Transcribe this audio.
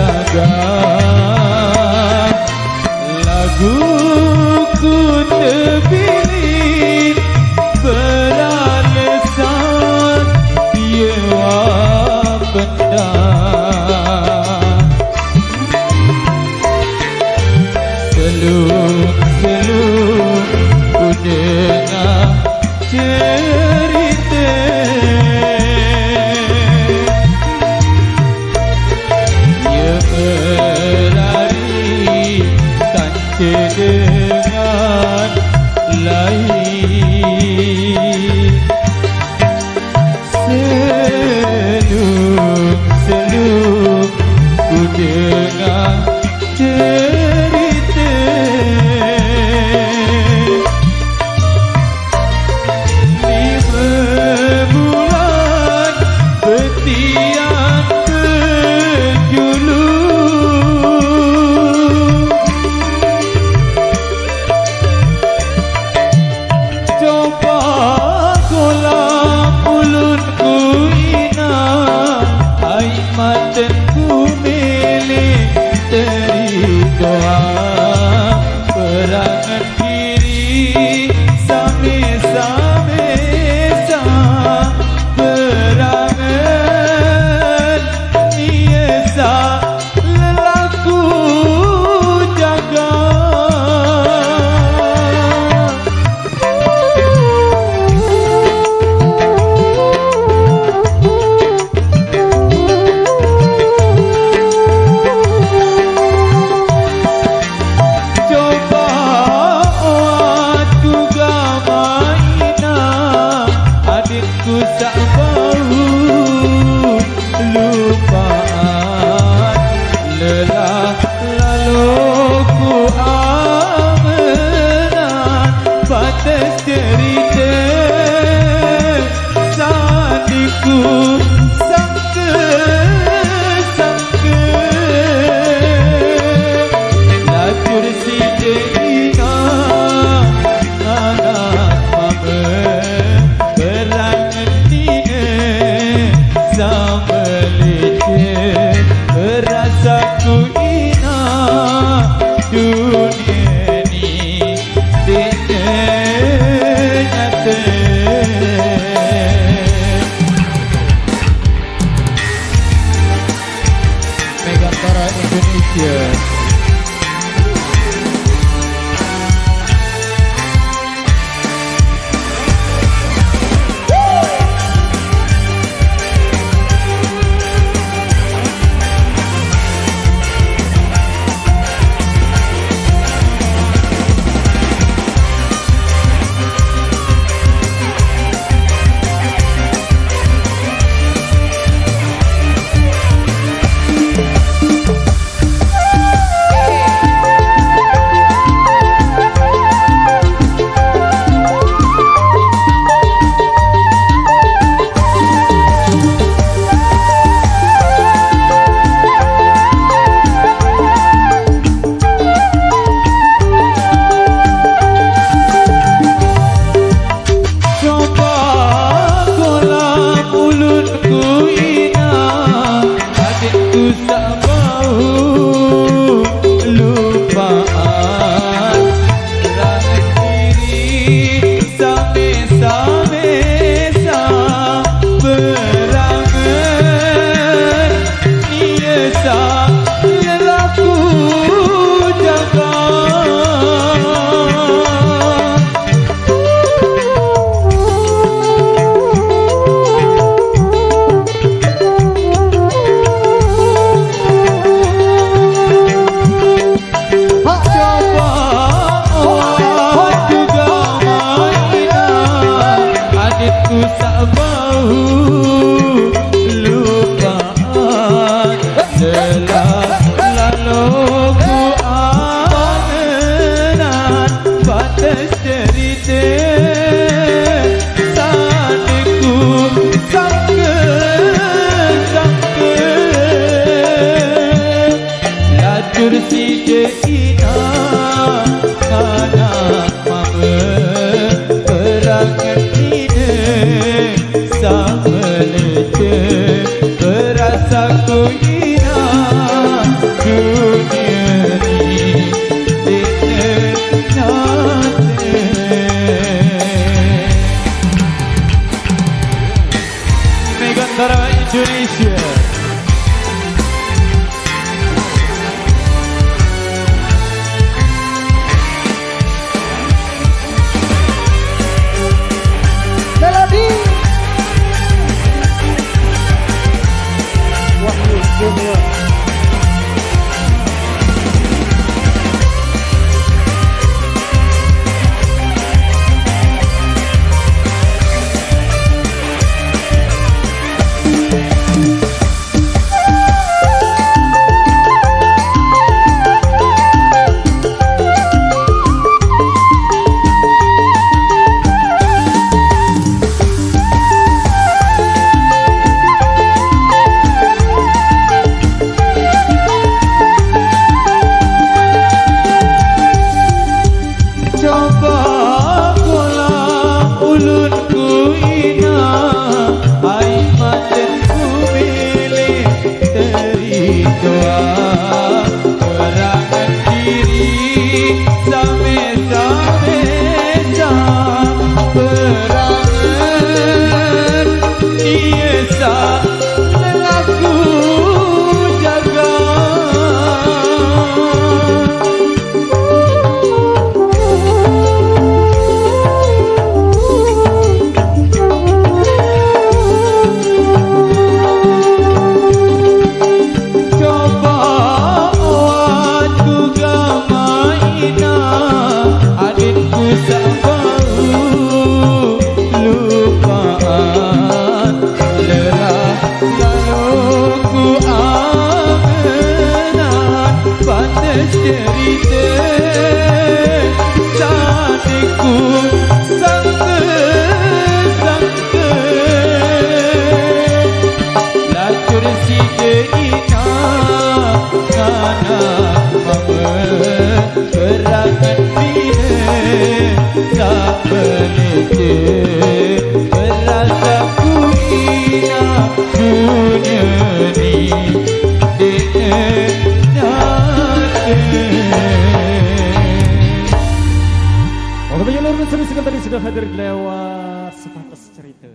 jaga laguku terpilih beralasan dia pendam seluk-seluk ku dengar cerita dia berlari tanpa dengan lain seluk-seluk ku dengar cerita lima bulan betian berjulur coba kolam ulunku inah air mataku milik teri doa perangan diri same-same perangan niasa lelaku jaga ku tak mahu lupaan lelah lalu ku amenan batas cerita sandiku sangka-sangka lacur si Dina anak mama sambalite rasaku ina dunia ni ternyata Megantara Indonesia. kursi Ina anak mama perangan ini sama lece berasa ku Ina cursi jeina Nana mama Gerangan bina Tak menece Berasa kulina Dunia ni Oke, penyeluruh tadi sudah hadir lewat sebatas cerita.